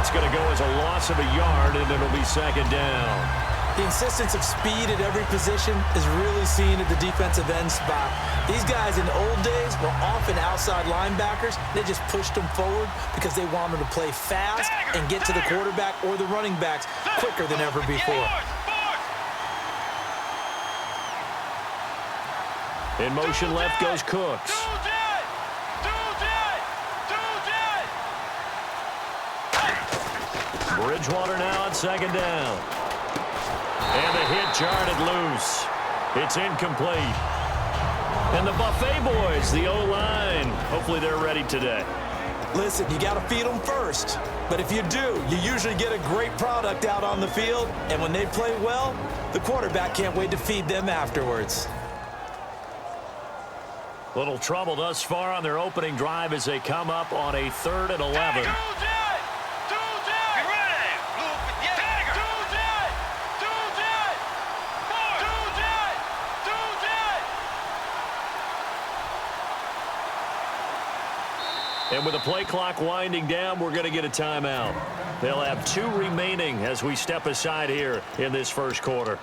That's going to go as a loss of a yard, and it'll be second down. The insistence of speed at every position is really seen at the defensive end spot. These guys in the old days were often outside linebackers. They just pushed them forward because they wanted to play fast and get to the quarterback or the running backs quicker than ever before. In motion left goes Cooks. Bridgewater now on second down. And the hit jarred it loose. It's incomplete. And the Buffet boys, the O-line, hopefully they're ready today. Listen, you got to feed them first. But if you do, you usually get a great product out on the field. And when they play well, the quarterback can't wait to feed them afterwards. Little trouble thus far on their opening drive as they come up on a 3rd and 11. And with the play clock winding down, we're going to get a timeout. They'll have 2 remaining as we step aside here in this first quarter.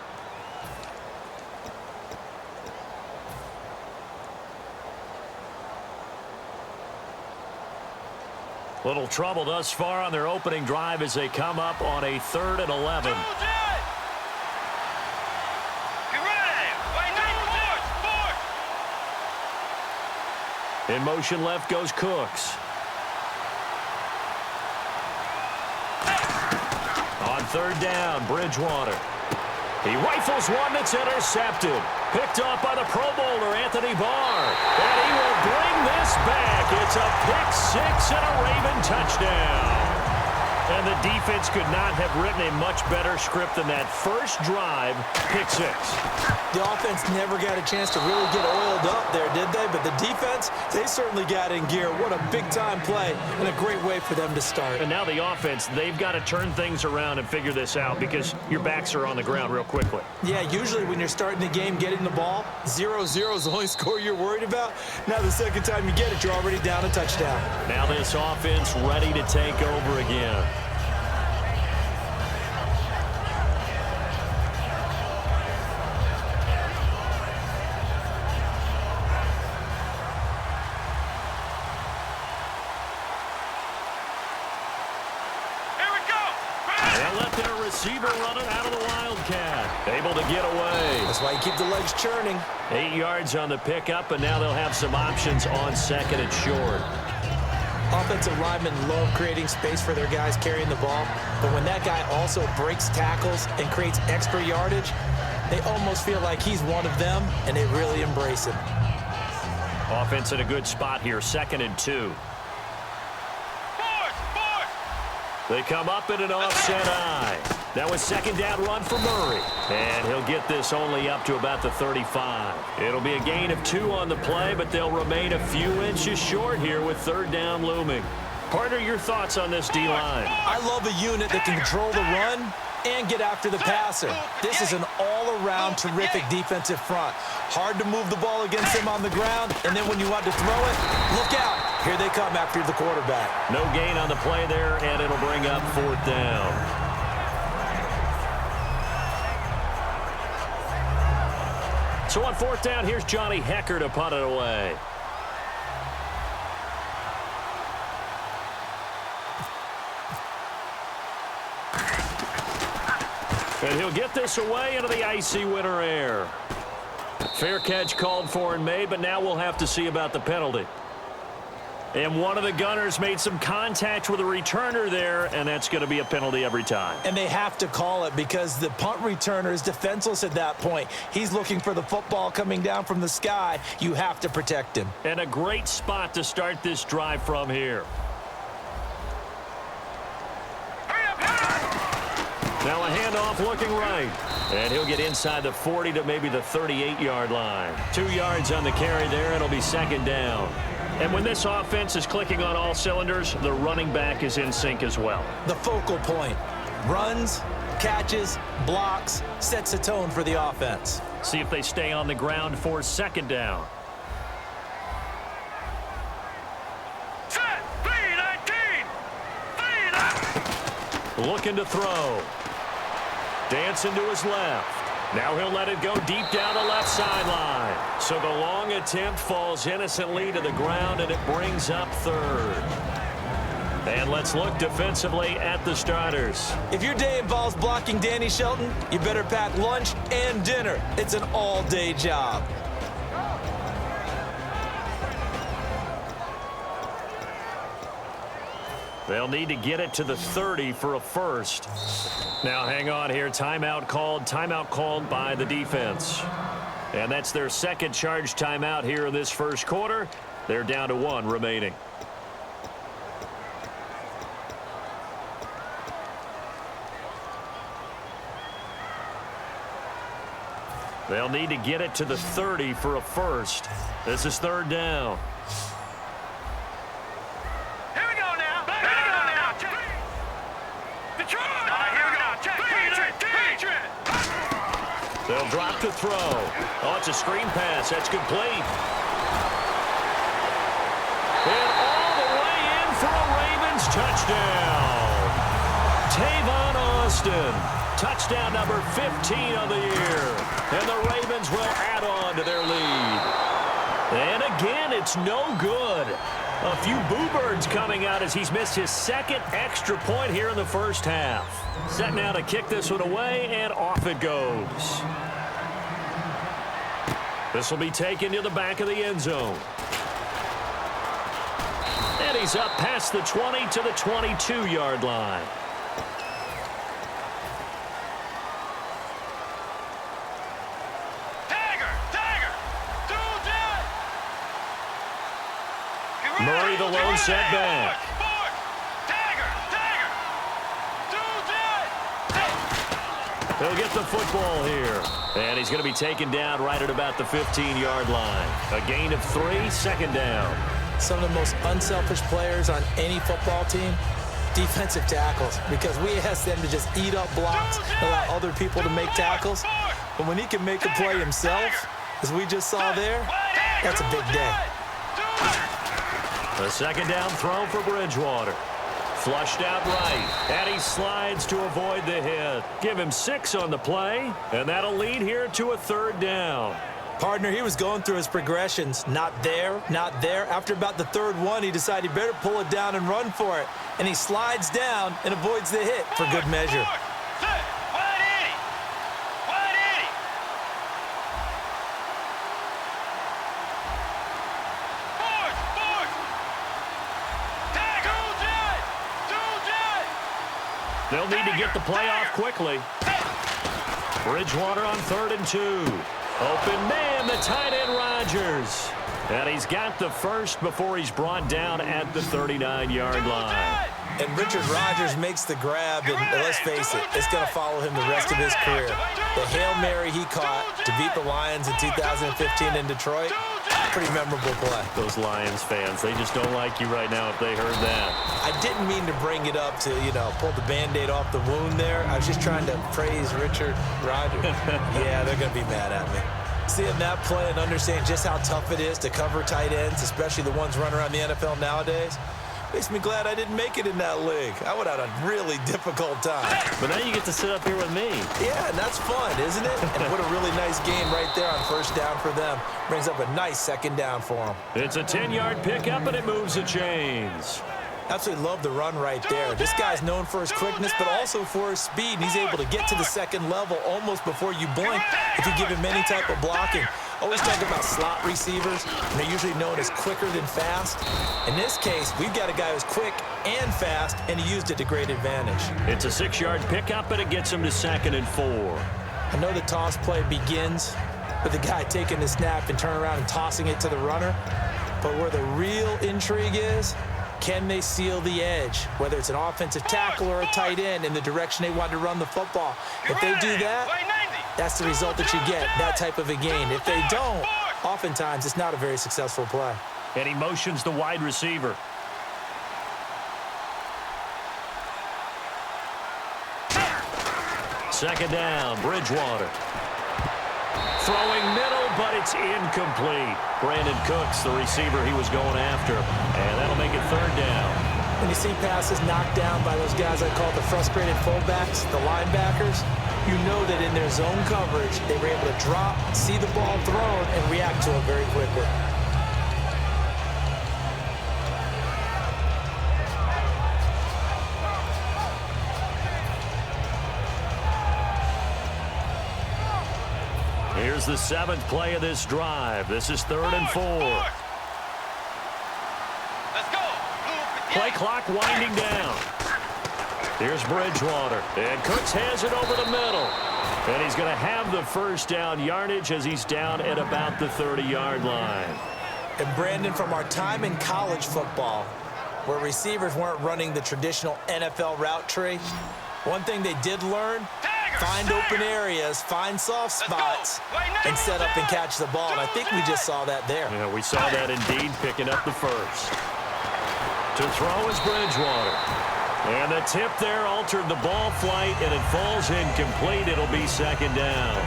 Little trouble thus far on their opening drive as they come up on a 3rd and 11. In motion left goes Cooks. On 3rd down, Bridgewater. He rifles one that's intercepted. Picked off by the Pro Bowler, Anthony Barr. And he will bring this back. It's a pick-6 and a Raven touchdown. And the defense could not have written a much better script than that first drive, pick-6. The offense never got a chance to really get oiled up there, did they? But the defense, they certainly got in gear. What a big-time play and a great way for them to start. And now the offense, they've got to turn things around and figure this out because your backs are on the ground real quickly. Yeah, usually when you're starting the game, getting the ball, 0-0 is the only score you're worried about. Now the second time you get it, you're already down a touchdown. Now this offense ready to take over again. Receiver running out of the Wildcat. Able to get away. That's why you keep the legs churning. 8 yards on the pickup, and now they'll have some options on 2nd and short. Offensive linemen love creating space for their guys carrying the ball, but when that guy also breaks tackles and creates extra yardage, they almost feel like he's one of them, and they really embrace him. Offense in a good spot here, 2nd and 2. They come up in an offset eye. That was 2nd down run for Murray. And he'll get this only up to about the 35. It'll be a gain of 2 on the play, but they'll remain a few inches short here with 3rd down looming. Partner, your thoughts on this D-line? I love a unit that can control the run and get after the passer. This is an all-around terrific defensive front. Hard to move the ball against them on the ground, and then when you want to throw it, look out. Here they come after the quarterback. No gain on the play there, and it'll bring up 4th down. So on 4th down, here's Johnny Hekker to punt it away. And he'll get this away into the icy winter air. Fair catch called for and made, but now we'll have to see about the penalty. And one of the Gunners made some contact with a returner there, and that's going to be a penalty every time. And they have to call it because the punt returner is defenseless at that point. He's looking for the football coming down from the sky. You have to protect him. And a great spot to start this drive from here. Now a handoff looking right. And he'll get inside the 40 to maybe the 38-yard line. 2 yards on the carry there. It'll be 2nd down. And when this offense is clicking on all cylinders, the running back is in sync as well. The focal point. Runs, catches, blocks, sets a tone for the offense. See if they stay on the ground for 2nd down. Looking to throw. Dancing to his left. Now he'll let it go deep down the left sideline. So the long attempt falls innocently to the ground, and it brings up third. And let's look defensively at the starters. If your day involves blocking Danny Shelton, you better pack lunch and dinner. It's an all-day job. They'll need to get it to the 30 for a first. Now hang on here. Timeout called by the defense. And that's their second charge timeout here in this first quarter. They're down to 1 remaining. They'll need to get it to the 30 for a first. This is third down. They'll drop to throw. Oh, it's a screen pass. That's complete. And all the way in for a Ravens touchdown. Tavon Austin. Touchdown number 15 of the year. And the Ravens will add on to their lead. And again, it's no good. A few boo birds coming out as he's missed his second extra point here in the first half. Set now to kick this one away, and off it goes. This will be taken to the back of the end zone. And he's up past the 20 to the 22-yard line. Murray, the lone setback. He'll get the football here. And he's going to be taken down right at about the 15-yard line. A gain of 3, second down. Some of the most unselfish players on any football team, defensive tackles, because we ask them to just eat up blocks, allow other people to make tackles. But when he can make a play himself, as we just saw there, that's a big day. A second down throw for Bridgewater. Flushed out right, and he slides to avoid the hit. Give him 6 on the play, and that'll lead here to a third down. Partner, he was going through his progressions. Not there, not there. After about the third one, he decided he better pull it down and run for it. And he slides down and avoids the hit for good measure. They'll need to get the play off quickly. Bridgewater on 3rd and 2. Open man, the tight end Rodgers. And he's got the first before he's brought down at the 39-yard line. And Richard Rodgers makes the grab, and let's face it, it's going to follow him the rest of his career. The Hail Mary he caught to beat the Lions in 2015 in Detroit, pretty memorable play. Those Lions fans, they just don't like you right now if they heard that. I didn't mean to bring it up to, pull the Band-Aid off the wound there. I was just trying to praise Richard Rodgers. Yeah, they're going to be mad at me. Seeing that play and understanding just how tough it is to cover tight ends, especially the ones running around the NFL nowadays, makes me glad I didn't make it in that league. I would have had a really difficult time. But now you get to sit up here with me. Yeah, and that's fun, isn't it? And what a really nice game right there on first down for them. Brings up a nice second down for them. It's a 10-yard pickup, and it moves the chains. Absolutely love the run right there. This guy's known for his quickness, but also for his speed. And he's able to get to the second level almost before you blink if you give him any type of blocking. Always talk about slot receivers, and they're usually known as quicker than fast. In this case, we've got a guy who's quick and fast, and he used it to great advantage. It's a 6-yard pickup, and it gets him to 2nd and 4. I know the toss play begins with the guy taking the snap and turning around and tossing it to the runner. But where the real intrigue is, can they seal the edge, whether it's an offensive tackle or a tight end in the direction they want to run the football? If they do that, that's the result that you get, that type of a gain. If they don't, oftentimes it's not a very successful play. And he motions the wide receiver. Second down, Bridgewater. Throwing middle, but it's incomplete. Brandon Cooks, the receiver he was going after. And that'll make it third down. When you see passes knocked down by those guys I call the frustrated fullbacks, the linebackers, you know that in their zone coverage, they were able to drop, see the ball thrown, and react to it very quickly. Here's the 7th play of this drive. This is 3rd and 4. Let's go. Play clock winding down. Here's Bridgewater. And Cooks has it over the middle. And he's going to have the first down yardage as he's down at about the 30-yard line. And Brandon, from our time in college football, where receivers weren't running the traditional NFL route tree, one thing they did learn, find open areas, find soft spots, and set up and catch the ball. And I think we just saw that there. Yeah, we saw that indeed, picking up the first. To throw is Bridgewater. And the tip there altered the ball flight, and it falls incomplete. It'll be 2nd down.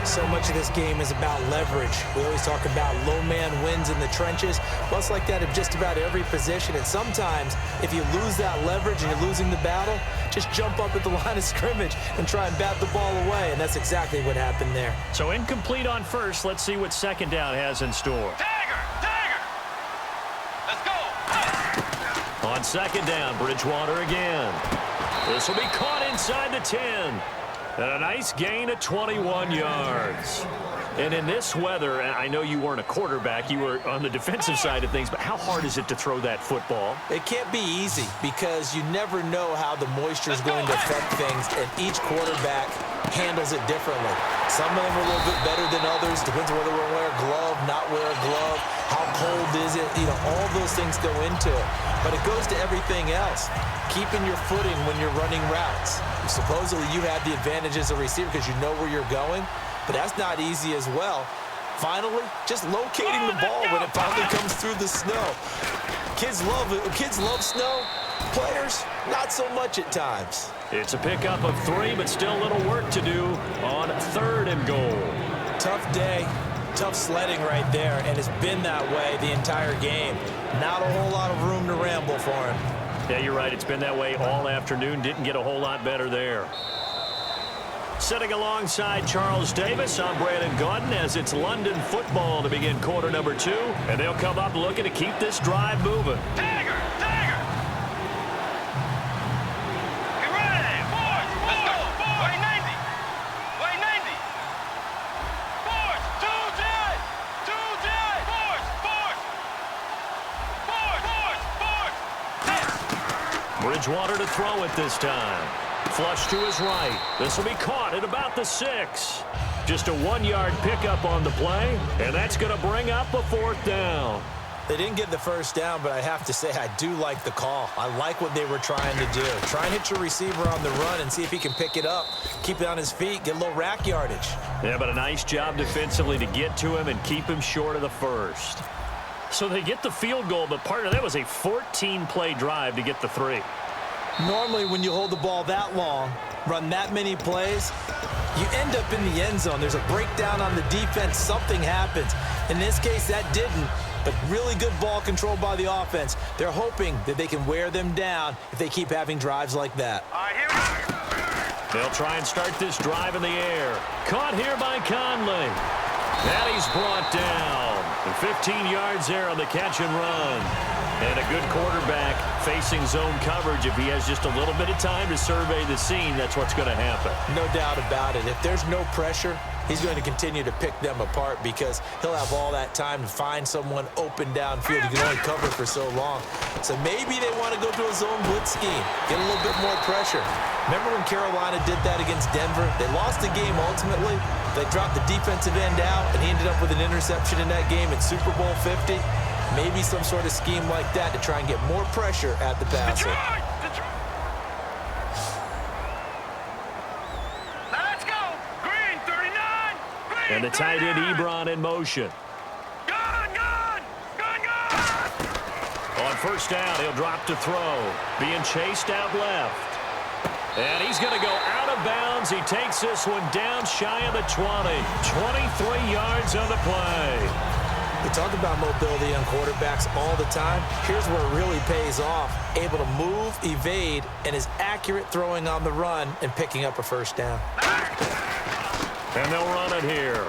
So much of this game is about leverage. We always talk about low man wins in the trenches. Well, it's like that in just about every position. And sometimes, if you lose that leverage and you're losing the battle, just jump up at the line of scrimmage and try and bat the ball away. And that's exactly what happened there. So incomplete on first. Let's see what 2nd down has in store. Tiger. Let's go. On 2nd down, Bridgewater again. This will be caught inside the 10. And a nice gain of 21 yards. And in this weather, I know you weren't a quarterback, you were on the defensive side of things, but how hard is it to throw that football? It can't be easy because you never know how the moisture is going to affect things, and each quarterback handles it differently. Some of them are a little bit better than others. Depends on whether we wear a glove, not wear a glove, how cold is it, all those things go into it. But it goes to everything else. Keeping your footing when you're running routes. Supposedly you have the advantage as a receiver because you know where you're going, but that's not easy as well. Finally, just locating the ball when it finally comes through the snow. Kids love snow. Players, not so much at times. It's a pickup of 3, but still a little work to do on 3rd and goal. Tough day, tough sledding right there, and it's been that way the entire game. Not a whole lot of room to ramble for him. Yeah, you're right. It's been that way all afternoon. Didn't get a whole lot better there. Sitting alongside Charles Davis, I'm Brandon Gaudin as it's London football to begin quarter number 2. And they'll come up looking to keep this drive moving. Tiger. Get ready. Force. Let's go. Way 90. Way 90. Force. 2 jet. Force. Bridgewater to throw it this time. Flush to his right. This will be caught at about the 6. Just a 1-yard pickup on the play, and that's going to bring up a 4th down. They didn't get the first down, but I have to say I do like the call. I like what they were trying to do. Try and hit your receiver on the run and see if he can pick it up, keep it on his feet, get a little rack yardage. Yeah, but a nice job defensively to get to him and keep him short of the first. So they get the field goal, but part of that was a 14-play drive to get the 3. Normally, when you hold the ball that long, run that many plays, you end up in the end zone. There's a breakdown on the defense. Something happens. In this case, that didn't, but really good ball control by the offense. They're hoping that they can wear them down if they keep having drives like that. All right, here we go. They'll try and start this drive in the air. Caught here by Conley. And he's brought down. And 15 yards there on the catch and run. And a good quarterback facing zone coverage. If he has just a little bit of time to survey the scene, that's what's going to happen. No doubt about it. If there's no pressure, he's going to continue to pick them apart because he'll have all that time to find someone open downfield. You can only cover for so long. So maybe they want to go to a zone blitz scheme, get a little bit more pressure. Remember when Carolina did that against Denver? They lost the game ultimately. They dropped the defensive end out, and he ended up with an interception in that game in Super Bowl 50. Maybe some sort of scheme like that to try and get more pressure at the passer. Detroit. Let's go. Green 39. Green And the tight end 39. Ebron in motion. Gun. On first down, he'll drop to throw. Being chased out left. And he's going to go out of bounds. He takes this one down shy of the 20. 23 yards on the play. We talk about mobility on quarterbacks all the time. Here's where it really pays off. Able to move, evade, and is accurate throwing on the run and picking up a first down. And they'll run it here.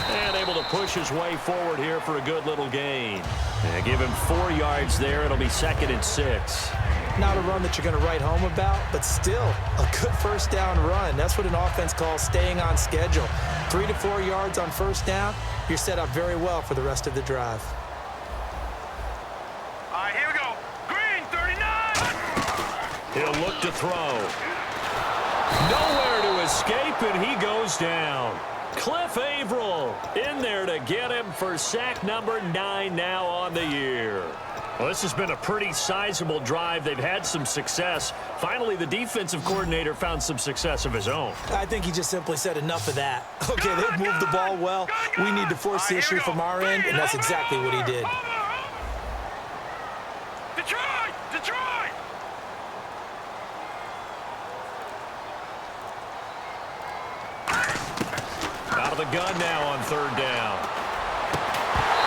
And able to push his way forward here for a good little gain. And give him 4 yards there. It'll be 2nd and 6. Not a run that you're going to write home about, but still a good first down run. That's what an offense calls staying on schedule. 3 to 4 yards on first down, you're set up very well for the rest of the drive. All right, here we go. Green, 39. He'll look to throw. Nowhere to escape, and he goes down. Cliff Averill in there to get him for sack number 9 now on the year. Well, this has been a pretty sizable drive. They've had some success. Finally, the defensive coordinator found some success of his own. I think he just simply said enough of that. Okay, they've moved the ball well. We need to force the issue from our end, and that's exactly what he did. Detroit! Detroit! Out of the gun now on 3rd down.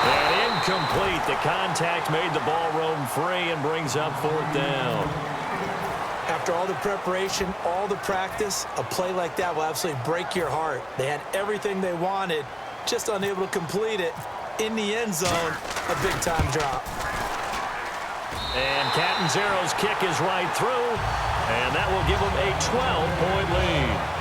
And incomplete. The contact made the ball roam free and brings up 4th down. After all the preparation, all the practice, a play like that will absolutely break your heart. They had everything they wanted, just unable to complete it. In the end zone, a big-time drop. And Catanzaro's kick is right through, and that will give them a 12-point lead.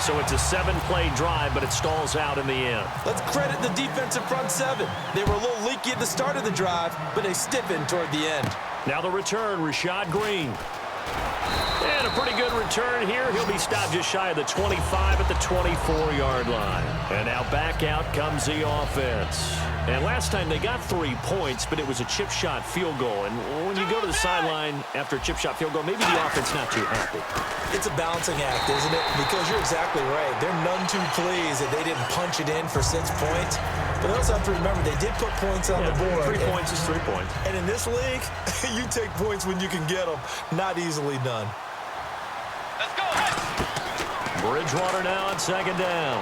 So it's a 7-play drive, but it stalls out in the end. Let's credit the defensive front 7. They were a little leaky at the start of the drive, but they stiffened toward the end. Now the return, Rashad Green. And a pretty good return here. He'll be stopped just shy of the 25 at the 24-yard line. And now back out comes the offense. And last time they got 3 points, but it was a chip shot field goal. And when you go to the sideline after a chip shot field goal, maybe the offense not too happy. It's a balancing act, isn't it? Because you're exactly right. They're none too pleased that they didn't punch it in for 6 points. But they also have to remember they did put points on the board. 3 points is 3 points. And in this league, you take points when you can get them. Not easily done. Let's go. Bridgewater now on 2nd down.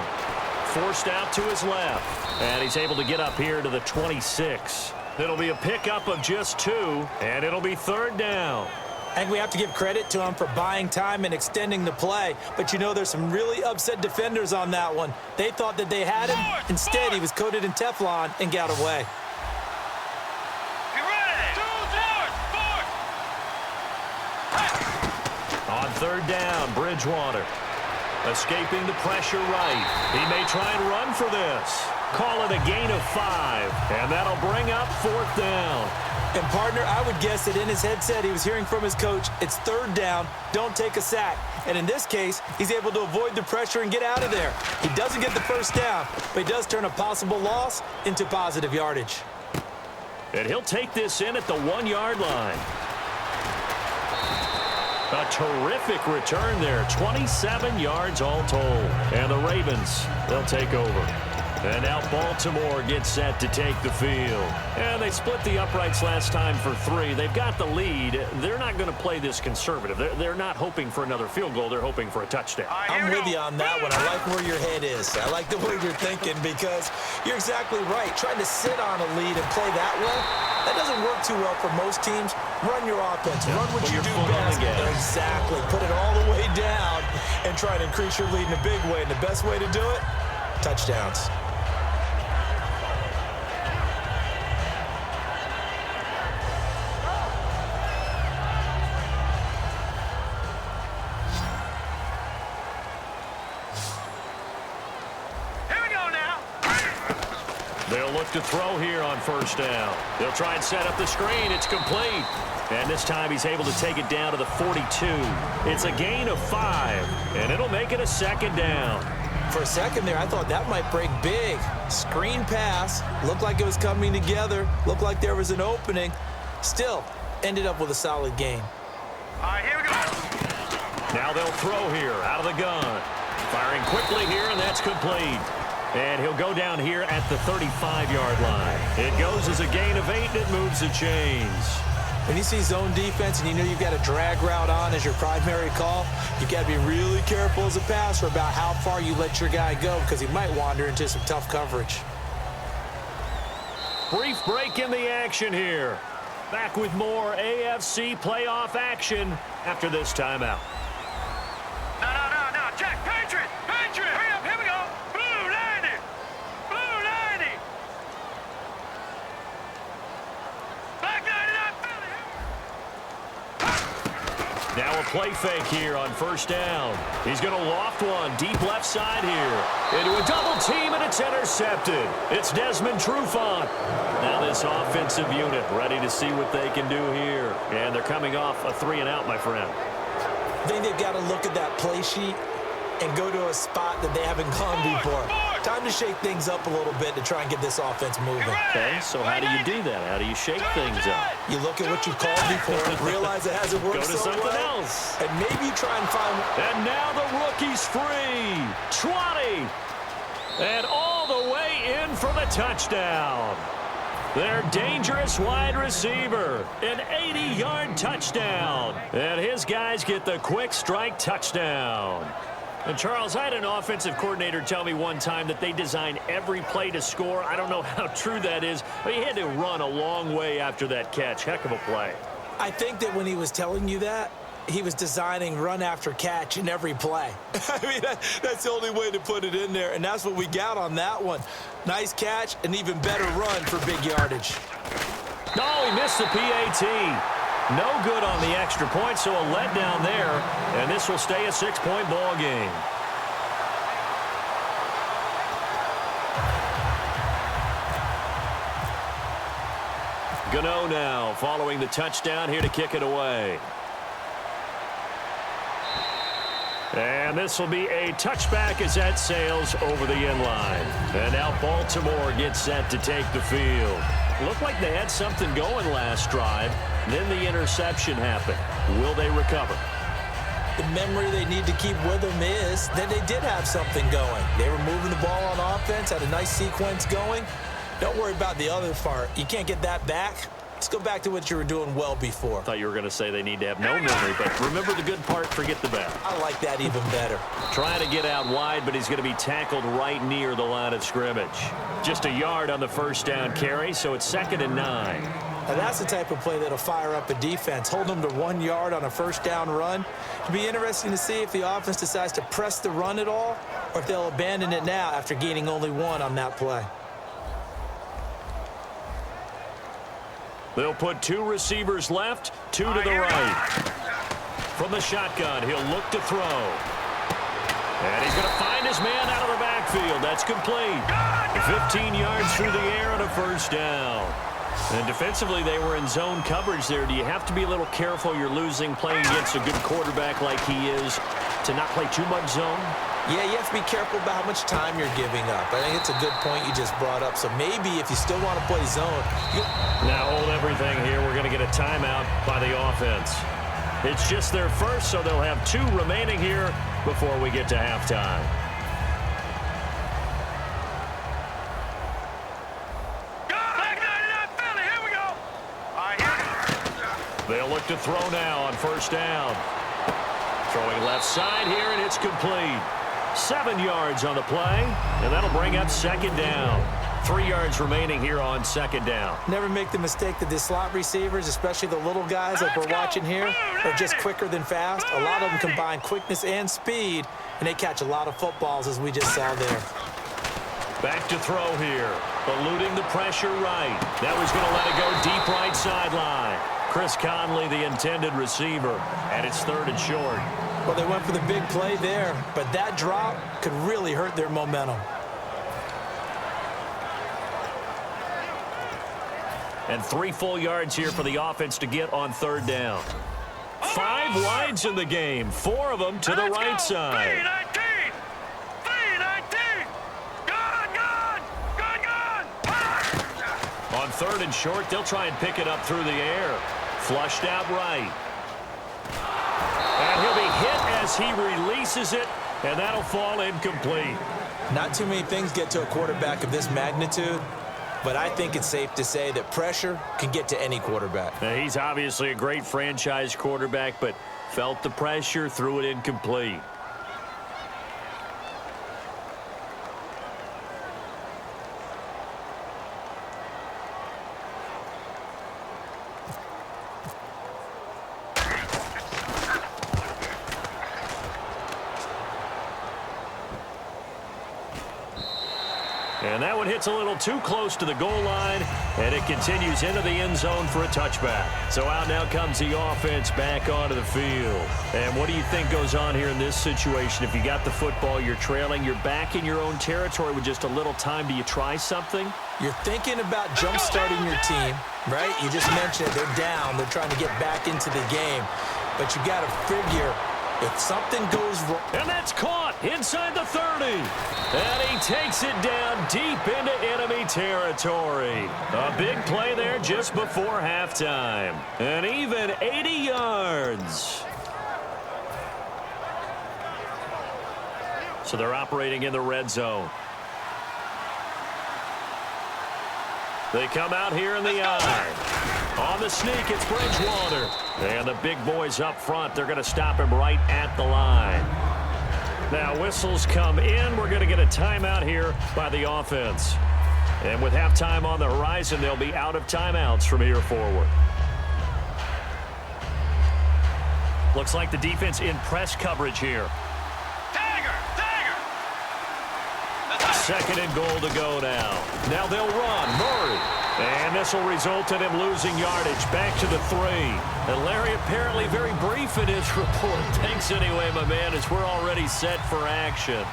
Forced out to his left. And he's able to get up here to the 26. It'll be a pickup of just 2, and it'll be 3rd down. I think we have to give credit to him for buying time and extending the play. But, you know, there's some really upset defenders on that one. They thought that they had him. Instead, he was coated in Teflon and got away. You ready? 2, 4. On 3rd down, Bridgewater. Escaping the pressure right. He may try and run for this. Call it a gain of 5. And that'll bring up 4th down. And, partner, I would guess that in his headset he was hearing from his coach, it's 3rd down, don't take a sack. And in this case, he's able to avoid the pressure and get out of there. He doesn't get the first down, but he does turn a possible loss into positive yardage. And he'll take this in at the 1-yard line. A terrific return there, 27 yards all told. And the Ravens, they'll take over. And now Baltimore gets set to take the field. And they split the uprights last time for 3. They've got the lead. They're not going to play this conservative. They're not hoping for another field goal. They're hoping for a touchdown. I'm with you on that one. I like where your head is. I like the way you're thinking because you're exactly right. Trying to sit on a lead and play that way, that doesn't work too well for most teams. Run your offense. Run what you do best. Exactly. Put it all the way down and try to increase your lead in a big way. And the best way to do it, touchdowns. They'll look to throw here on 1st down. They'll try and set up the screen. It's complete. And this time he's able to take it down to the 42. It's a gain of 5, and it'll make it a 2nd down. For a second there, I thought that might break big. Screen pass. Looked like it was coming together. Looked like there was an opening. Still, ended up with a solid gain. All right, here we go. Now they'll throw here out of the gun. Firing quickly here, and that's complete. And he'll go down here at the 35-yard line. It goes as a gain of 8, and it moves the chains. When you see zone defense and you know you've got a drag route on as your primary call, you've got to be really careful as a passer about how far you let your guy go because he might wander into some tough coverage. Brief break in the action here. Back with more AFC playoff action after this timeout. No. Jack, Patriot! Hurry up, here we go! Blue 90! Blue 90! Black 99 Philly! Now a play fake here on first down. He's going to loft one deep left side here. Into a double team, and it's intercepted. It's Desmond Trufant. Now this offensive unit ready to see what they can do here. And they're coming off a 3-and-out, my friend. I think they've got to look at that play sheet and go to a spot that they haven't gone before. Time to shake things up a little bit to try and get this offense moving. Okay, so how do you do that? How do you shake things up? You look at what you've called before, realize it hasn't worked Go to so something well, else. and maybe you try and find... And now the rookie's free. 20. And all the way in for the touchdown. Their dangerous wide receiver. An 80-yard touchdown. And his guys get the quick strike touchdown. And, Charles, I had an offensive coordinator tell me one time that they design every play to score. I don't know how true that is, but he had to run a long way after that catch. Heck of a play. I think that when he was telling you that, he was designing run after catch in every play. I mean, that's the only way to put it in there, and that's what we got on that one. Nice catch, an even better run for big yardage. No, he missed the PAT. No good on the extra point, so a letdown there, and this will stay a 6-point ball game. Gano now following the touchdown here to kick it away. And this will be a touchback as that sails over the end line. And now Baltimore gets set to take the field. Looked like they had something going last drive. Then the interception happened. Will they recover? The memory they need to keep with them is that they did have something going. They were moving the ball on offense, had a nice sequence going. Don't worry about the other part. You can't get that back. Let's go back to what you were doing well before. I thought you were going to say they need to have no memory, but remember the good part, forget the bad. I like that even better. Trying to get out wide, but he's going to be tackled right near the line of scrimmage. Just a yard on the first down carry, so it's 2nd and 9. Now that's the type of play that'll fire up a defense. Hold them to 1 yard on a first down run. It'll be interesting to see if the offense decides to press the run at all, or if they'll abandon it now after gaining only 1 on that play. They'll put 2 receivers left, 2 to the right. From the shotgun, he'll look to throw. And he's going to find his man out of the backfield. That's complete. 15 yards through the air on a first down. And defensively, they were in zone coverage there. Do you have to be a little careful? You're losing playing against a good quarterback like he is to not play too much zone? Yeah, you have to be careful about how much time you're giving up. I think it's a good point you just brought up. So maybe if you still want to play zone. Now hold everything here. We're going to get a timeout by the offense. It's just their first, so they'll have 2 remaining here before we get to halftime. They'll look to throw now on first down. Throwing left side here, and it's complete. 7 yards on the play, and that'll bring up 2nd down. 3 yards remaining here on 2nd down. Never make the mistake that the slot receivers, especially the little guys like we're watching here, are just quicker than fast. A lot of them combine quickness and speed, and they catch a lot of footballs, as we just saw there. Back to throw here. Eluding the pressure right. Now he's going to let it go deep right sideline. Chris Conley, the intended receiver, and it's 3rd and short. Well, they went for the big play there, but that drop could really hurt their momentum. And 3 full yards here for the offense to get on 3rd down. 5 wides in the game, 4 of them to the right side. 3-19! Gone! On 3rd and short, they'll try and pick it up through the air. Flushed out right. And he'll be hit as he releases it, and that'll fall incomplete. Not too many things get to a quarterback of this magnitude, but I think it's safe to say that pressure can get to any quarterback. Now, he's obviously a great franchise quarterback, but felt the pressure, threw it incomplete. And that one hits a little too close to the goal line, and it continues into the end zone for a touchback. So out now comes the offense back onto the field. And what do you think goes on here in this situation? If you got the football, you're trailing, you're back in your own territory with just a little time. Do you try something? You're thinking about jump-starting your team, right? You just mentioned it. They're down. They're trying to get back into the game. But you got to figure if something goes wrong. And that's caught inside the 30. And he takes it down deep into enemy territory. A big play there just before halftime. And even 80 yards. So they're operating in the red zone. They come out here in the eye. On the sneak, it's Bridgewater. And the big boys up front, they're going to stop him right at the line. Now whistles come in. We're going to get a timeout here by the offense. And with halftime on the horizon, they'll be out of timeouts from here forward. Looks like the defense in press coverage here. Second and goal to go now. Now they'll run. Murray. And this will result in him losing yardage. Back to the 3. And Larry apparently very brief in his report. Thanks anyway, my man, as we're already set for action.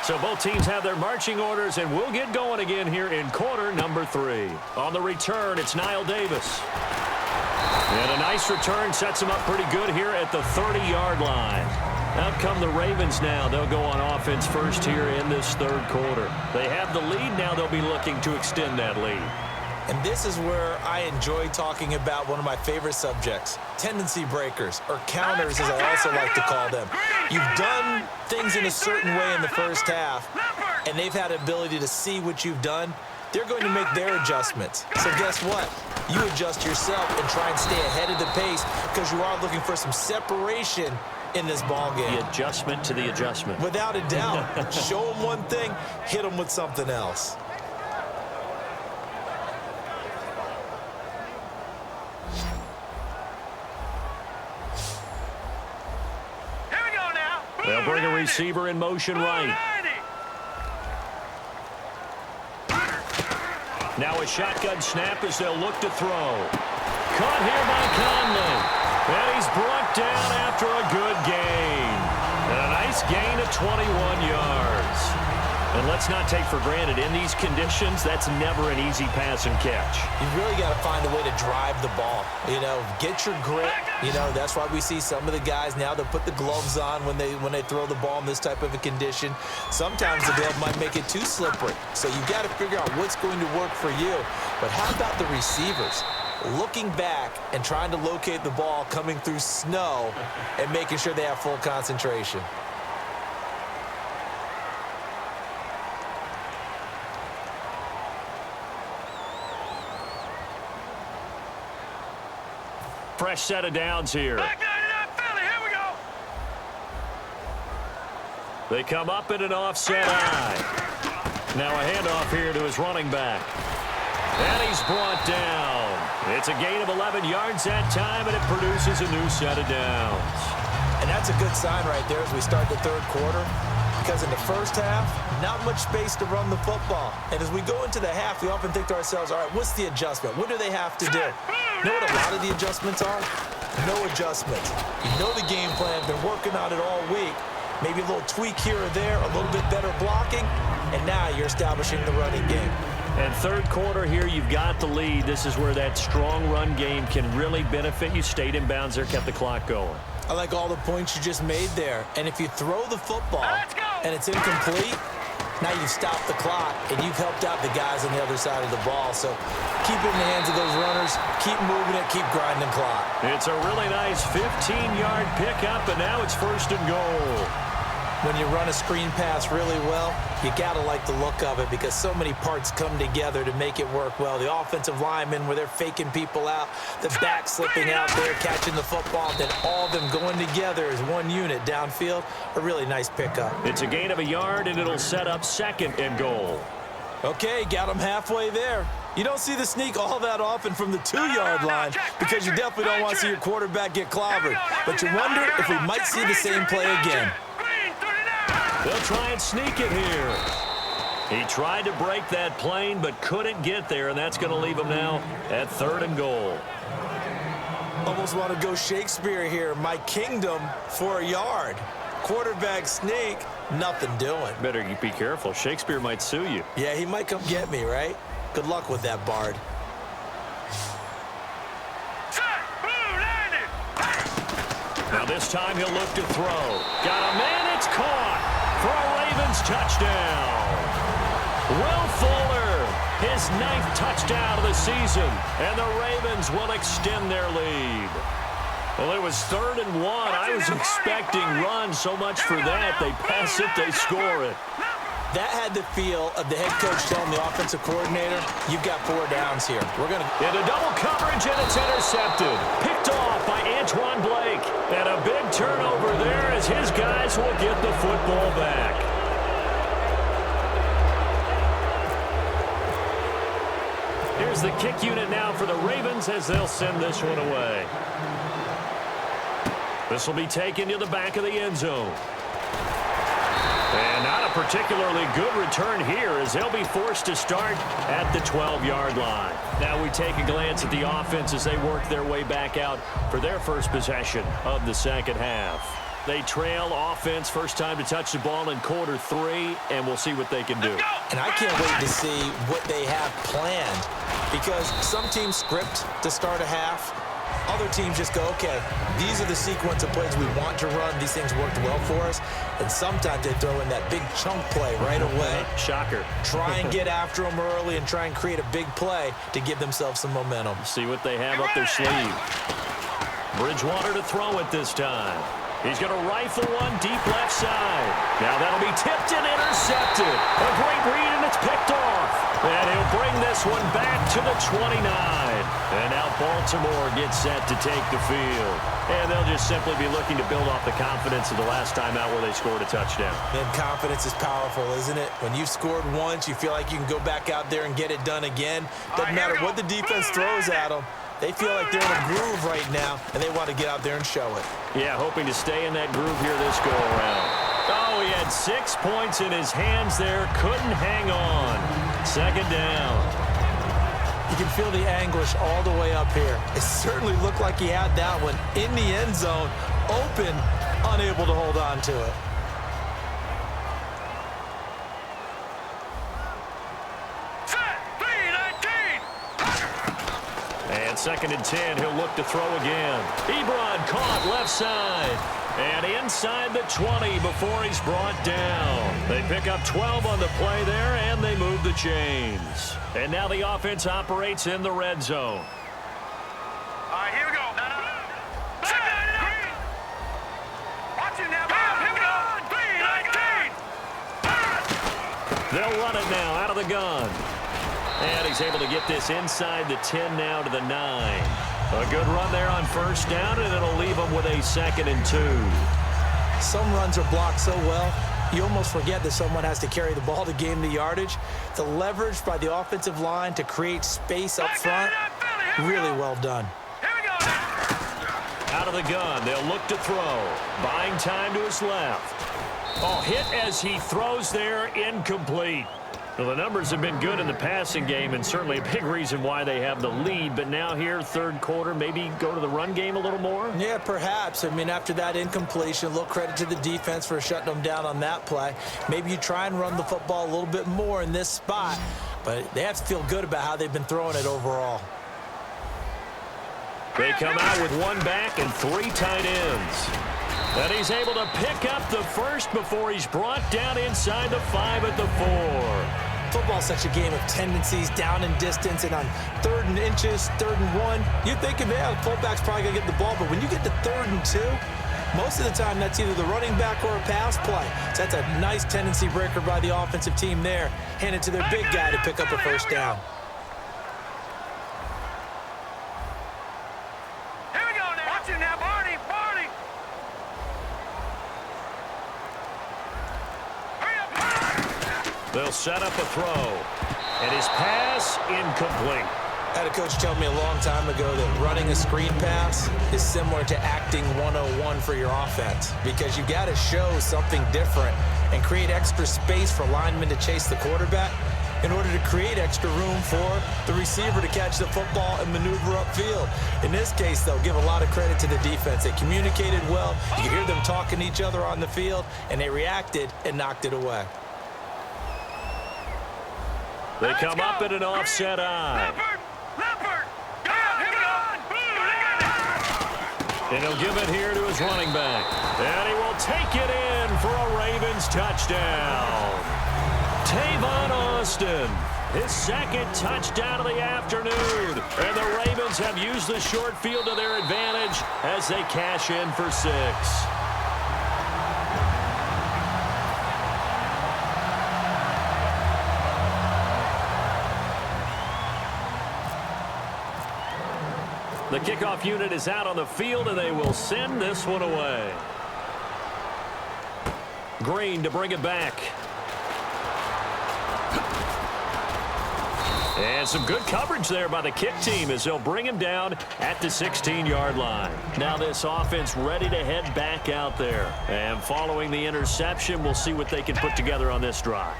So both teams have their marching orders, and we'll get going again here in quarter number 3. On the return, it's Knile Davis. And a nice return sets him up pretty good here at the 30-yard line. Out come the Ravens now. They'll go on offense first here in this third quarter. They have the lead. Now they'll be looking to extend that lead. And this is where I enjoy talking about one of my favorite subjects, tendency breakers, or counters as I also like to call them. You've done things in a certain way in the first half, and they've had the ability to see what you've done. They're going to make their adjustments. So guess what? You adjust yourself and try and stay ahead of the pace because you are looking for some separation in this ball game. The adjustment to the adjustment. Without a doubt. Show them one thing, hit them with something else. Here we go now. They'll bring a receiver in motion right. Now a shotgun snap as they'll look to throw. Caught here by Conley. And he's brought down after a good gain. And a nice gain of 21 yards. And let's not take for granted, in these conditions, that's never an easy pass and catch. You really got to find a way to drive the ball. You know, get your grip. You know, that's why we see some of the guys now that put the gloves on when they throw the ball in this type of a condition. Sometimes the glove might make it too slippery. So you got to figure out what's going to work for you. But how about the receivers? Looking back and trying to locate the ball coming through snow and making sure they have full concentration. Fresh set of downs here. Back 99 Philly, here we go. They come up in an offset eye. Now a handoff here to his running back. And he's brought down. It's a gain of 11 yards that time, and it produces a new set of downs. And that's a good sign right there as we start the third quarter, because in the first half, not much space to run the football. And as we go into the half, we often think to ourselves, all right, what's the adjustment? What do they have to do? You know what a lot of the adjustments are? No adjustments. You know the game plan, been working on it all week. Maybe a little tweak here or there, a little bit better blocking, and now you're establishing the running game. And third quarter here, you've got the lead. This is where that strong run game can really benefit you. Stayed in bounds there, kept the clock going. I like all the points you just made there. And if you throw the football and it's incomplete, now you've stopped the clock and you've helped out the guys on the other side of the ball. So keep it in the hands of those runners, keep moving it, keep grinding clock. It's a really nice 15-yard pickup, and now it's first and goal. When you run a screen pass really well, you got to like the look of it because so many parts come together to make it work well. The offensive linemen, where they're faking people out, the back slipping out there, catching the football, then all of them going together as one unit downfield, a really nice pickup. It's a gain of a yard, and it'll set up second and goal. Okay, got them halfway there. You don't see the sneak all that often from the 2-yard line because you definitely don't want to see your quarterback get clobbered. But you wonder if we might see the same play again. They'll try and sneak it here. He tried to break that plane but couldn't get there, and that's going to leave him now at 3rd and goal. Almost want to go Shakespeare here. My kingdom for a yard. Quarterback sneak, nothing doing. Better be careful. Shakespeare might sue you. Yeah, he might come get me, right? Good luck with that, Bard. Now this time he'll look to throw. Got a man, it's caught for a Ravens touchdown. Will Fuller, his 9th touchdown of the season, and the Ravens will extend their lead. Well, it was 3rd and 1. I was expecting runs, so much for that. They pass it, they score it. That had the feel of the head coach telling the offensive coordinator, you've got 4 downs here. We're going to... Into double coverage, and it's intercepted. Picked off by Antoine Blake. And a big turnover there as his guys will get the football back. Here's the kick unit now for the Ravens as they'll send this one away. This will be taken to the back of the end zone. And not a particularly good return here as they'll be forced to start at the 12-yard line. Now we take a glance at the offense as they work their way back out for their first possession of the second half. They trail offense, first time to touch the ball in quarter 3, and we'll see what they can do. And I can't wait to see what they have planned, because some teams script to start a half. Other teams just go, okay, these are the sequence of plays we want to run. These things worked well for us. And sometimes they throw in that big chunk play right away. Shocker. Try and get after them early and try and create a big play to give themselves some momentum. See what they have up their sleeve. Bridgewater to throw it this time. He's going to rifle one deep left side. Now that'll be tipped and intercepted. A great read, and it's picked off. And he'll bring this one back to the 29. And now Baltimore gets set to take the field. And they'll just simply be looking to build off the confidence of the last time out where they scored a touchdown. Man, confidence is powerful, isn't it? When you've scored once, you feel like you can go back out there and get it done again. Doesn't matter what the defense throws at them. They feel like they're in a groove right now, and they want to get out there and show it. Yeah, hoping to stay in that groove here this go-around. Oh, he had 6 points in his hands there. Couldn't hang on. Second down. You can feel the anguish all the way up here. It certainly looked like he had that one in the end zone, open, unable to hold on to it. And 2nd and 10, he'll look to throw again. Ebron caught left side. And inside the 20 before he's brought down. They pick up 12 on the play there, and they move the chains. And now the offense operates in the red zone. All right, here we go. Watch it now. Here we go. 3-19. They'll run it now out of the gun. And he's able to get this inside the 10 now to the 9. A good run there on first down, and it'll leave them with a 2nd and 2. Some runs are blocked so well, you almost forget that someone has to carry the ball to gain the yardage. The leverage by the offensive line to create space up front, really well done. Here we go. Out of the gun, they'll look to throw. Buying time to his left. Oh, hit as he throws there, incomplete. Well, the numbers have been good in the passing game, and certainly a big reason why they have the lead. But now here, third quarter, maybe go to the run game a little more? Yeah, perhaps. I mean, after that incompletion, a little credit to the defense for shutting them down on that play. Maybe you try and run the football a little bit more in this spot. But they have to feel good about how they've been throwing it overall. They come out with one back and 3 tight ends. And he's able to pick up the first before he's brought down inside the 5 at the 4. Football's such a game of tendencies, down and distance, and on 3rd and inches, 3rd and 1, you're thinking, man, the fullback's probably going to get the ball. But when you get to 3rd and 2, most of the time that's either the running back or a pass play. So that's a nice tendency breaker by the offensive team there. Hand it to their big guy to pick up a first down. Here we go now. Watch it now, Barney. Barney. Hurry up. They'll set up a throw. And his pass incomplete. I had a coach tell me a long time ago that running a screen pass is similar to acting 101 for your offense because you got to show something different and create extra space for linemen to chase the quarterback in order to create extra room for the receiver to catch the football and maneuver upfield. In this case, though, give a lot of credit to the defense. They communicated well. You could hear them talking to each other on the field, and they reacted and knocked it away. They come up in an offset eye. Leopard! And he'll give it here to his running back. And he will take it in for a Ravens touchdown. Tavon Austin, his second touchdown of the afternoon. And the Ravens have used the short field to their advantage as they cash in for 6. The kickoff unit is out on the field, and they will send this one away. Green to bring it back. And some good coverage there by the kick team as they'll bring him down at the 16-yard line. Now this offense ready to head back out there. And following the interception, we'll see what they can put together on this drive.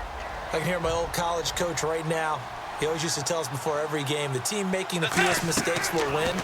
I can hear my old college coach right now. He always used to tell us before every game, the team making the fewest mistakes will win.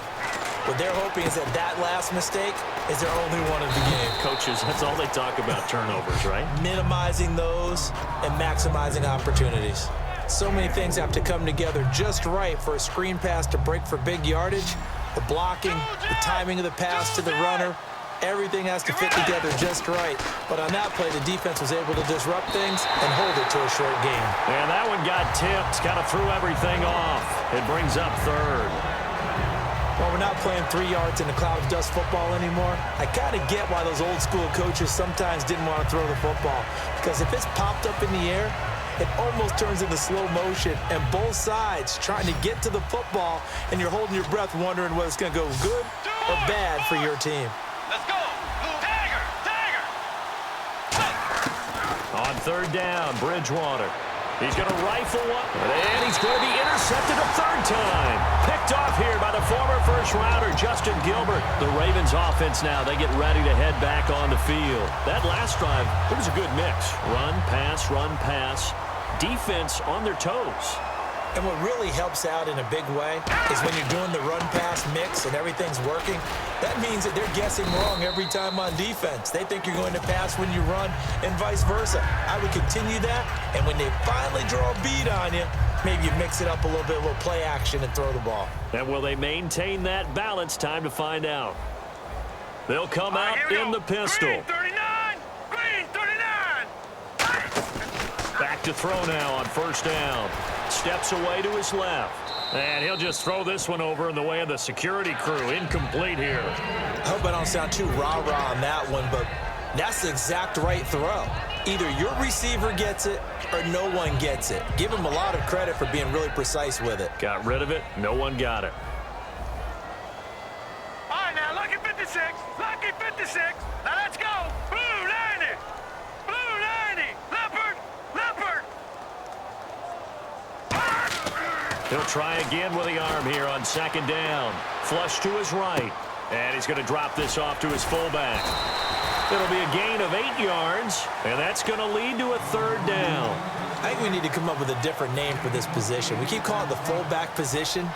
What they're hoping is that last mistake is their only one of the game. Coaches, that's all they talk about, turnovers, right? Minimizing those and maximizing opportunities. So many things have to come together just right for a screen pass to break for big yardage. The blocking, the timing of the pass to the runner, everything has to fit together just right. But on that play, the defense was able to disrupt things and hold it to a short game. And that one got tipped, kind of threw everything off. It brings up third. Well, we're not playing 3 yards in a cloud of dust football anymore. I kind of get why those old school coaches sometimes didn't want to throw the football. Because if it's popped up in the air, it almost turns into slow motion, and both sides trying to get to the football, and you're holding your breath wondering whether it's going to go good or bad for your team. Let's go! Tiger! Tiger! On third down, Bridgewater. He's going to rifle one, and he's going to be intercepted a third time. Picked off here by the former first-rounder, Justin Gilbert. The Ravens offense now, they get ready to head back on the field. That last drive, it was a good mix. Run, pass, defense on their toes. And what really helps out in a big way is when you're doing the run-pass mix and everything's working, that means that they're guessing wrong every time on defense. They think you're going to pass when you run and vice versa. I would continue that, and when they finally draw a bead on you, maybe you mix it up a little bit, a little play action, and throw the ball. And will they maintain that balance? Time to find out. They'll come out in the pistol. Green 39! Green 39! Back to throw now on first down. Steps away to his left. And he'll just throw this one over in the way of the security crew. Incomplete here. I hope I don't sound too rah-rah on that one, but that's the exact right throw. Either your receiver gets it or no one gets it. Give him a lot of credit for being really precise with it. Got rid of it. No one got it. All right, now, lucky 56. Lucky 56. Now, let's go. Blue 90. Blue 90. Leopard. Leopard. He'll try again with the arm here on second down. Flush to his right. And he's going to drop this off to his fullback. It'll be a gain of 8 yards, and that's going to lead to a third down. I think we need to come up with a different name for this position. We keep calling it the fullback position.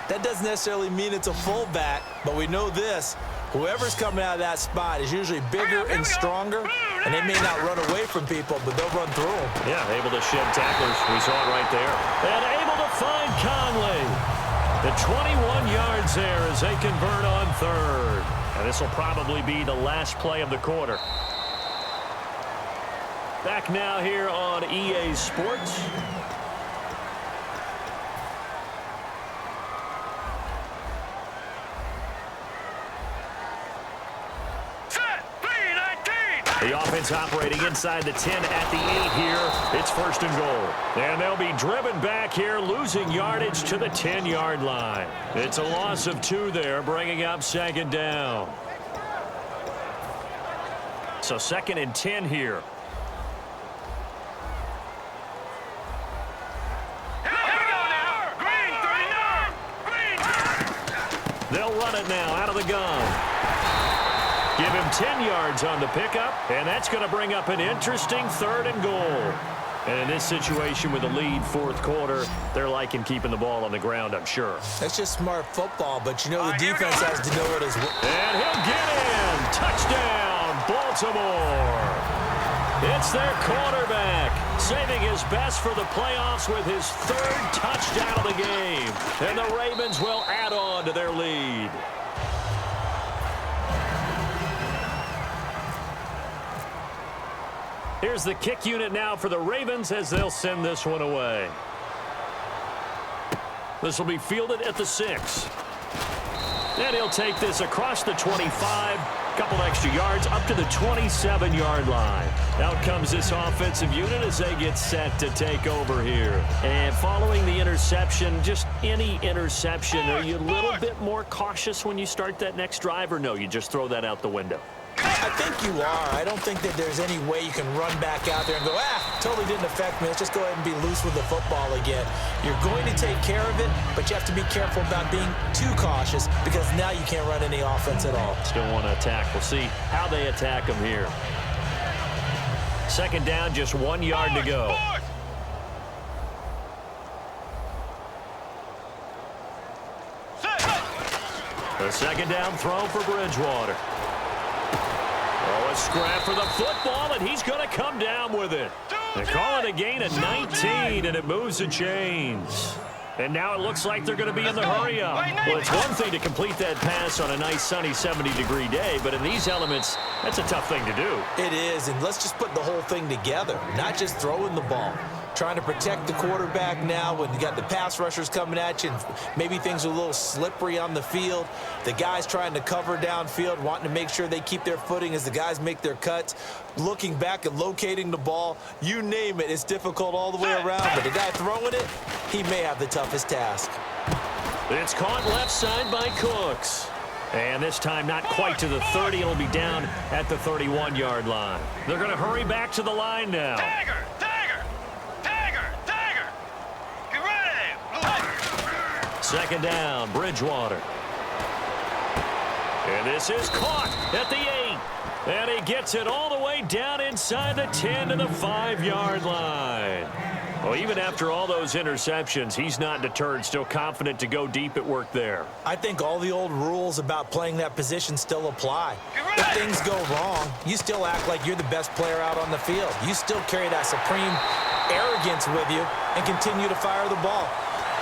That doesn't necessarily mean it's a fullback, but we know this. Whoever's coming out of that spot is usually bigger and stronger, and they may not run away from people, but they'll run through them. Yeah, able to shed tacklers. We saw it right there. And able to find Conley. The 21 yards there as they convert on third. And this will probably be the last play of the quarter. Back now here on EA Sports. The offense operating inside the 10 at the 8 here. It's first and goal. And they'll be driven back here, losing yardage to the 10-yard line. It's a loss of 2 there, bringing up second down. So second and 10 here. Here we go now. Green 39. now out of the gun. Give him 10 yards on the pickup, and that's going to bring up an interesting 3rd and goal. And in this situation with the lead 4th quarter, they're liking keeping the ball on the ground, I'm sure. That's just smart football, but you know the defense has to know what is. And he'll get in. Touchdown, Baltimore. It's their quarterback, saving his best for the playoffs with his 3rd touchdown of the game. And the Ravens will add on to their lead. Here's the kick unit now for the Ravens as they'll send this one away. This will be fielded at the 6. And he'll take this across the 25. Couple extra yards up to the 27-yard line. Out comes this offensive unit as they get set to take over here. And following the interception, just any interception, are you a little bit more cautious when you start that next drive, or no, you just throw that out the window? I think you are. I don't think that there's any way you can run back out there and go, totally didn't affect me. Let's just go ahead and be loose with the football again. You're going to take care of it, but you have to be careful about being too cautious because now you can't run any offense at all. Still want to attack. We'll see how they attack them here. 2nd down, just 1 yard to go. The 2nd down throw for Bridgewater. A scrap for the football, and he's going to come down with it. They call it a gain of 19, and it moves the chains. And now it looks like they're going to be in the hurry-up. Well, it's one thing to complete that pass on a nice sunny 70-degree day, but in these elements, that's a tough thing to do. It is, and let's just put the whole thing together, not just throwing the ball. Trying to protect the quarterback now when you got the pass rushers coming at you and maybe things are a little slippery on the field. The guys trying to cover downfield, wanting to make sure they keep their footing as the guys make their cuts. Looking back and locating the ball, you name it, it's difficult all the way around. But the guy throwing it, he may have the toughest task. It's caught left side by Cooks. And this time not quite to the 30. It'll be down at the 31-yard line. They're going to hurry back to the line now. Tiger! Get ready! 2nd down, Bridgewater. And this is caught at the 8. And he gets it all the way down inside the 10 to the 5-yard line. Well, even after all those interceptions, he's not deterred, still confident to go deep at work there. I think all the old rules about playing that position still apply. If things go wrong, you still act like you're the best player out on the field. You still carry that supreme arrogance with you and continue to fire the ball.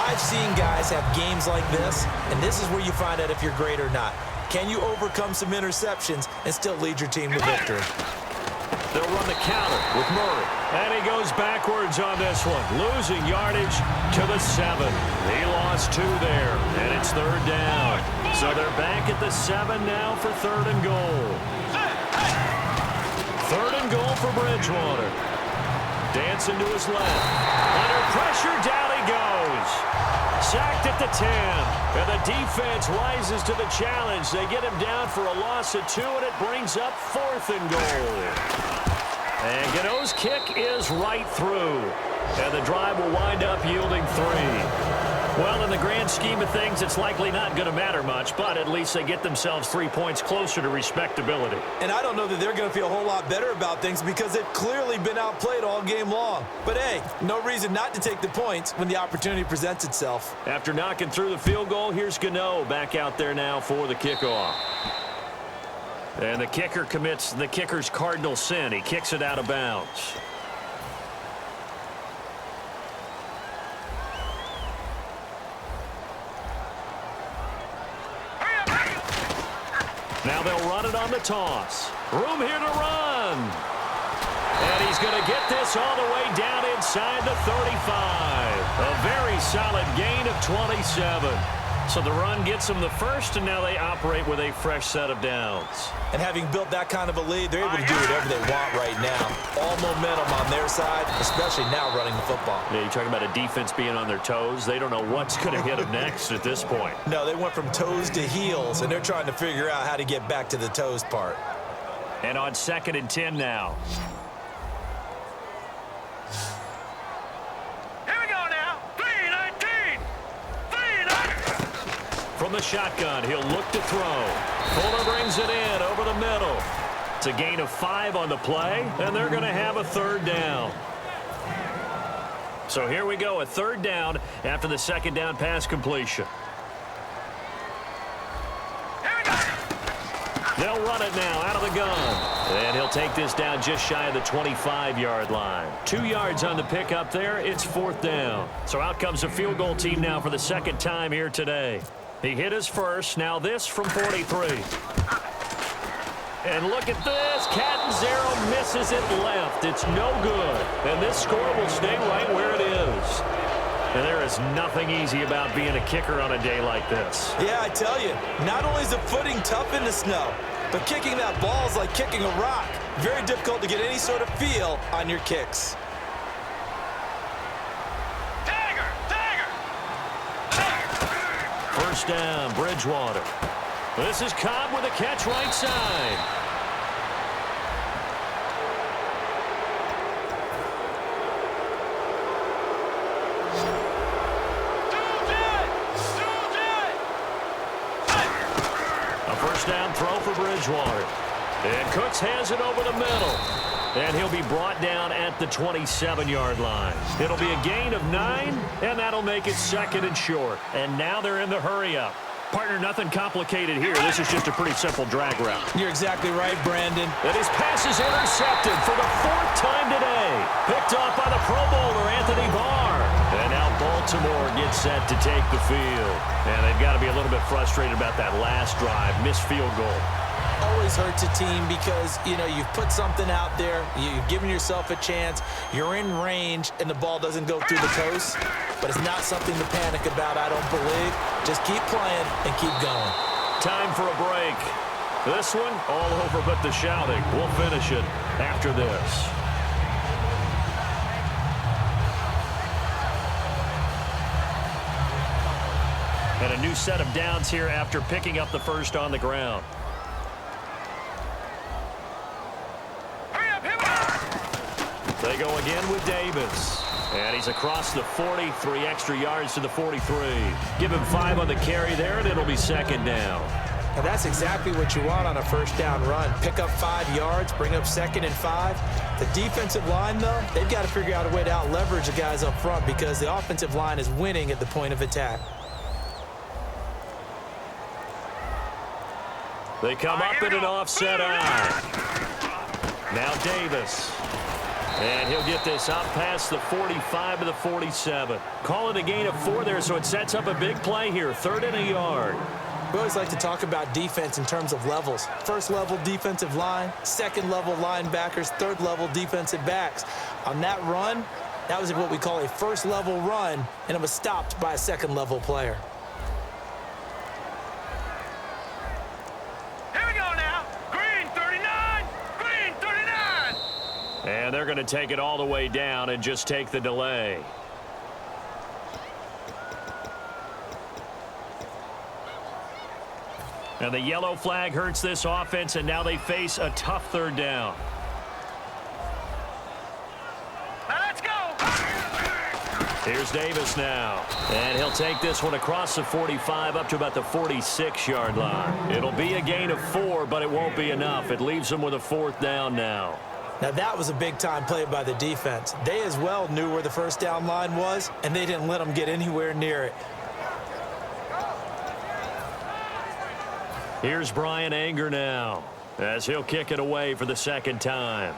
I've seen guys have games like this, and this is where you find out if you're great or not. Can you overcome some interceptions and still lead your team to victory? They'll run the counter with Murray. And he goes backwards on this one, losing yardage to the 7. He lost 2 there, and it's 3rd down. So they're back at the 7 now for 3rd and goal. 3rd and goal for Bridgewater. Dancing to his left. Under pressure, down he goes. Sacked at the 10. And the defense rises to the challenge. They get him down for a loss of 2, and it brings up 4th and goal. And Gano's kick is right through. And the drive will wind up yielding 3. Well, in the grand scheme of things, it's likely not going to matter much, but at least they get themselves 3 points closer to respectability. And I don't know that they're going to feel a whole lot better about things because they've clearly been outplayed all game long. But, hey, no reason not to take the points when the opportunity presents itself. After knocking through the field goal, here's Gano back out there now for the kickoff. And the kicker commits the kicker's cardinal sin. He kicks it out of bounds. Now they'll run it on the toss. Room here to run. And he's going to get this all the way down inside the 35. A very solid gain of 27. So the run gets them the first, and now they operate with a fresh set of downs. And having built that kind of a lead, they're able to do whatever they want right now. All momentum on their side, especially now running the football. Yeah, you're talking about a defense being on their toes. They don't know what's going to hit them next at this point. No, they went from toes to heels, and they're trying to figure out how to get back to the toes part. And on 2nd and 10 now. From the shotgun, he'll look to throw. Fuller brings it in over the middle. It's a gain of 5 on the play, and they're going to have a third down. So here we go, a third down after the second down pass completion. They'll run it now out of the gun. And he'll take this down just shy of the 25-yard line. 2 yards on the pickup there. It's fourth down. So out comes the field goal team now for the second time here today. He hit his first. Now this from 43. And look at this. Catanzaro misses it left. It's no good. And this score will stay right where it is. And there is nothing easy about being a kicker on a day like this. Yeah, I tell you, not only is the footing tough in the snow, but kicking that ball is like kicking a rock. Very difficult to get any sort of feel on your kicks. First down, Bridgewater. This is Cobb with a catch right side. Down throw for Bridgewater. And Cooks has it over the middle. And he'll be brought down at the 27-yard line. It'll be a gain of 9, and that'll make it second and short. And now they're in the hurry-up. Partner, nothing complicated here. This is just a pretty simple drag route. You're exactly right, Brandon. And his pass is intercepted for the 4th time today. Picked off by the Pro Bowler, Anthony Barr. And now Baltimore gets set to take the field. And they've got to be a little bit frustrated about that last drive, missed field goal. Always hurts a team because, you know, you've put something out there, you've given yourself a chance, you're in range, and the ball doesn't go through the post. But it's not something to panic about, I don't believe. Just keep playing and keep going. Time for a break. This one, all over but the shouting. We'll finish it after this. And a new set of downs here after picking up the first on the ground. They go again with Davis. And he's across the 40, 3 extra yards to the 43. Give him 5 on the carry there, and it'll be second down. And that's exactly what you want on a first down run. Pick up 5 yards, bring up second and 5. The defensive line, though, they've got to figure out a way to out-leverage the guys up front because the offensive line is winning at the point of attack. They come up in an offset eye. Now Davis. And he'll get this out past the 45 to the 47. Call it a gain of 4 there, so it sets up a big play here. 3rd and a yard. We always like to talk about defense in terms of levels. First level defensive line, second level linebackers, third level defensive backs. On that run, that was what we call a first level run, and it was stopped by a second level player. And they're going to take it all the way down and just take the delay. And the yellow flag hurts this offense, and now they face a tough 3rd down. Now let's go. Here's Davis now. And he'll take this one across the 45 up to about the 46-yard line. It'll be a gain of 4, but it won't be enough. It leaves them with a 4th down now. Now, that was a big-time play by the defense. They as well knew where the first down line was, and they didn't let them get anywhere near it. Here's Brian Anger now as he'll kick it away for the 2nd time.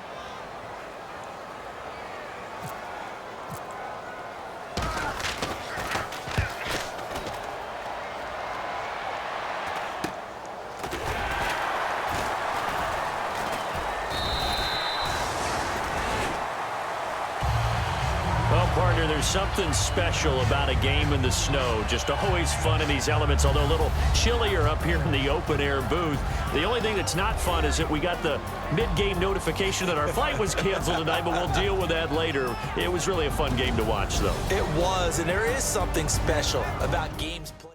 Partner, there's something special about a game in the snow. Just always fun in these elements, although a little chillier up here in the open-air booth. The only thing that's not fun is that we got the mid-game notification that our flight was canceled tonight, but we'll deal with that later. It was really a fun game to watch, though. It was, and there is something special about games played.